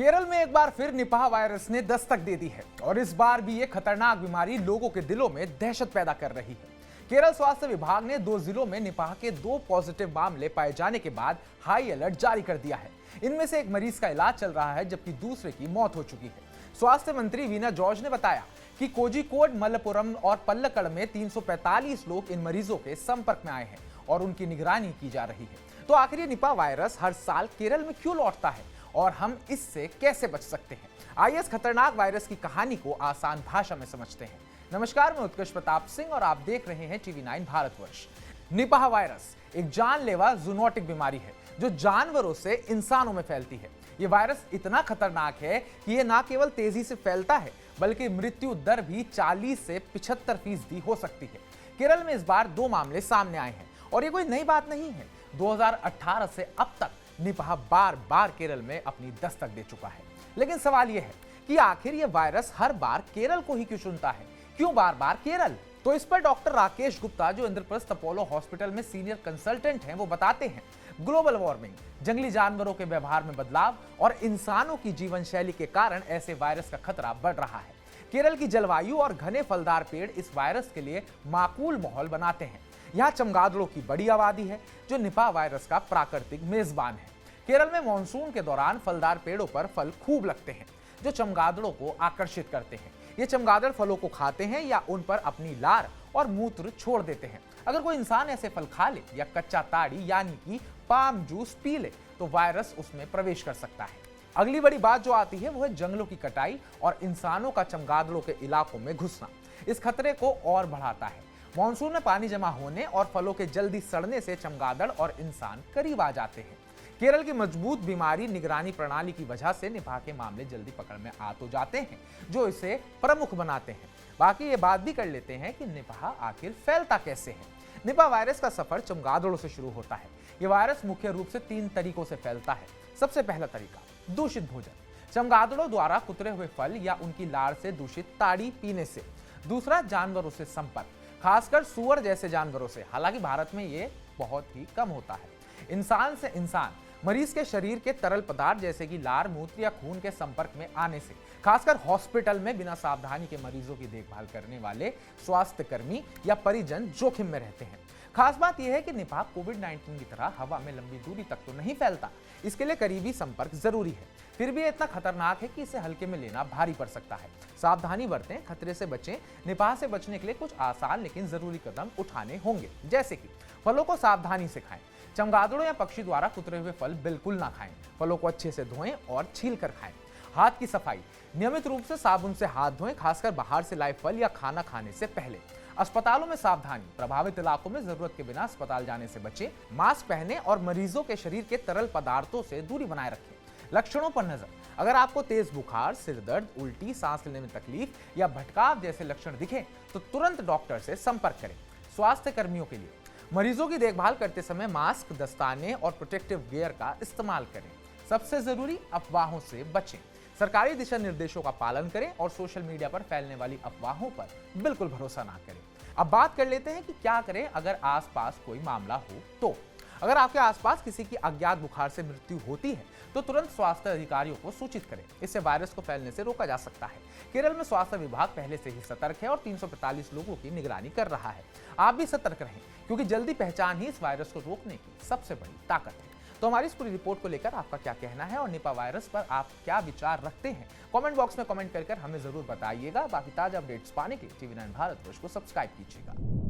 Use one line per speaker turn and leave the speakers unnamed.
केरल में एक बार फिर निपाह वायरस ने दस्तक दे दी है और इस बार भी ये खतरनाक बीमारी लोगों के दिलों में दहशत पैदा कर रही है। केरल स्वास्थ्य विभाग ने 2 जिलों में निपाह के 2 पॉजिटिव मामले पाए जाने के बाद हाई अलर्ट जारी कर दिया है। इनमें से एक मरीज का इलाज चल रहा है जबकि दूसरे की मौत हो चुकी है। स्वास्थ्य मंत्री वीना जॉर्ज ने बताया कि कोझिकोड, मलप्पुरम और पल्लक्कड़ में 345 लोग इन मरीजों के संपर्क में आए हैं और उनकी निगरानी की जा रही है। तो आखिर ये निपाह वायरस हर साल केरल में क्यों लौटता है और हम इससे कैसे बच सकते हैं? आइए इस खतरनाक वायरस की कहानी को आसान भाषा में समझते हैं। नमस्कार, मैं उत्कर्ष प्रताप सिंह और आप देख रहे हैं TV9 भारतवर्ष। निपाह वायरस एक जानलेवा जूनोटिक बीमारी है जो जानवरों से इंसानों में फैलती है। ये वायरस इतना खतरनाक है कि ये न केवल तेजी से फैलता है बल्कि मृत्यु दर भी 40 से 75% हो सकती है। केरल में इस बार 2 मामले सामने आए हैं और ये कोई नई बात नहीं है। 2018 से अब तक निपाह बार बार केरल में अपनी दस्तक दे चुका है। लेकिन सवाल यह है कि आखिर यह वायरस हर बार केरल को ही क्यों चुनता है? क्यों बार बार केरल? तो इस पर डॉक्टर राकेश गुप्ता, जो इंद्रप्रस्थ अपोलो हॉस्पिटल में सीनियर कंसल्टेंट हैं, वो बताते हैं ग्लोबल वार्मिंग, जंगली जानवरों के व्यवहार में बदलाव और इंसानों की जीवन शैली के कारण ऐसे वायरस का खतरा बढ़ रहा है। केरल की जलवायु और घने फलदार पेड़ इस वायरस के लिए माकूल माहौल बनाते हैं। यहाँ चमगादड़ों की बड़ी आबादी है जो निपाह वायरस का प्राकृतिक मेजबान है। केरल में मानसून के दौरान फलदार पेड़ों पर फल खूब लगते हैं जो चमगादड़ों को आकर्षित करते हैं। ये चमगादड़ फलों को खाते हैं या उन पर अपनी लार और मूत्र छोड़ देते हैं। अगर कोई इंसान ऐसे फल खा ले या कच्चा ताड़ी यानी कि पाम जूस पी ले तो वायरस उसमें प्रवेश कर सकता है। अगली बड़ी बात जो आती है वो है जंगलों की कटाई और इंसानों का चमगादड़ों के इलाकों में घुसना। इस खतरे को और बढ़ाता है। मानसून में पानी जमा होने और फलों के जल्दी सड़ने से चमगादड़ और इंसान करीब आ जाते हैं। केरल की मजबूत बीमारी निगरानी प्रणाली की वजह से निपाह के मामले जल्दी पकड़ में आ तो जाते हैं जो इसे प्रमुख बनाते हैं। बाकी ये बात भी कर लेते हैं कि निपाह आखिर फैलता कैसे है। निपाह वायरस का सफर चमगादड़ों से शुरू होता है। ये वायरस मुख्य रूप से 3 तरीकों से फैलता है। सबसे पहला तरीका, दूषित भोजन, चमगादड़ों द्वारा कुतरे हुए फल या उनकी लार से दूषित ताड़ी पीने से। दूसरा, जानवरों से संपर्क, खासकर सूअर जैसे जानवरों से, हालांकि भारत में ये बहुत ही कम होता है। इंसान से इंसान, मरीज के शरीर के तरल पदार्थ जैसे कि लार, मूत्र या खून के संपर्क में आने से, खासकर हॉस्पिटल में बिना सावधानी के मरीजों की देखभाल करने वाले स्वास्थ्य कर्मी या परिजन जोखिम में रहते हैं। खास बात यह है कि निपाह कोविड-19 की तरह हवा में लंबी दूरी तक तो नहीं फैलता। इसके लिए करीबी संपर्क जरूरी है। फिर भी इतना खतरनाक है कि इसे हल्के में लेना भारी पड़ सकता है। सावधानी बरतें, खतरे से बचें। निपाह से बचने के लिए कुछ आसान लेकिन जरूरी कदम उठाने होंगे, जैसे कि फलों को सावधानी से खाएं। चमगादड़ों या पक्षी द्वारा कुतरे हुए फल बिल्कुल ना खाएं। फलों को अच्छे से धोएं और छील कर खाएं। हाथ की सफाई, नियमित रूप से साबुन से हाथ धोएं, खासकर बाहर से लाए फल या खाना खाने से पहले। अस्पतालों में सावधानी, प्रभावित इलाकों में जरूरत के बिना अस्पताल जाने से बचें। मास्क पहने और मरीजों के शरीर के तरल पदार्थों से दूरी बनाए रखें। लक्षणों पर नजर, अगर आपको तेज बुखार, सिर दर्द, उल्टी, सांस लेने में तकलीफ या भटकाव जैसे लक्षण दिखें तो तुरंत डॉक्टर से संपर्क करें। स्वास्थ्य कर्मियों के लिए, मरीजों की देखभाल करते समय मास्क, दस्ताने और प्रोटेक्टिव गियर का इस्तेमाल करें। सबसे जरूरी, अफवाहों से बचें। सरकारी दिशा निर्देशों का पालन करें और सोशल मीडिया पर फैलने वाली अफवाहों पर बिल्कुल भरोसा ना करें। अब बात कर लेते हैं कि क्या करें अगर आसपास कोई मामला हो तो। अगर आपके आसपास किसी की अज्ञात बुखार से मृत्यु होती है तो तुरंत स्वास्थ्य अधिकारियों को सूचित करें। इससे वायरस को फैलने से रोका जा सकता है। केरल में स्वास्थ्य विभाग पहले से ही सतर्क है और 345 लोगों की निगरानी कर रहा है। आप भी सतर्क रहें क्योंकि जल्दी पहचान ही इस वायरस को रोकने की सबसे बड़ी ताकत है। तो हमारी इस पूरी रिपोर्ट को लेकर आपका क्या कहना है और निपाह वायरस पर आप क्या विचार रखते हैं? कमेंट बॉक्स में कमेंट कर हमें जरूर बताइएगा। बाकी ताजा अपडेट्स पाने के लिए TV9 भारतवर्ष को सब्सक्राइब कीजिएगा।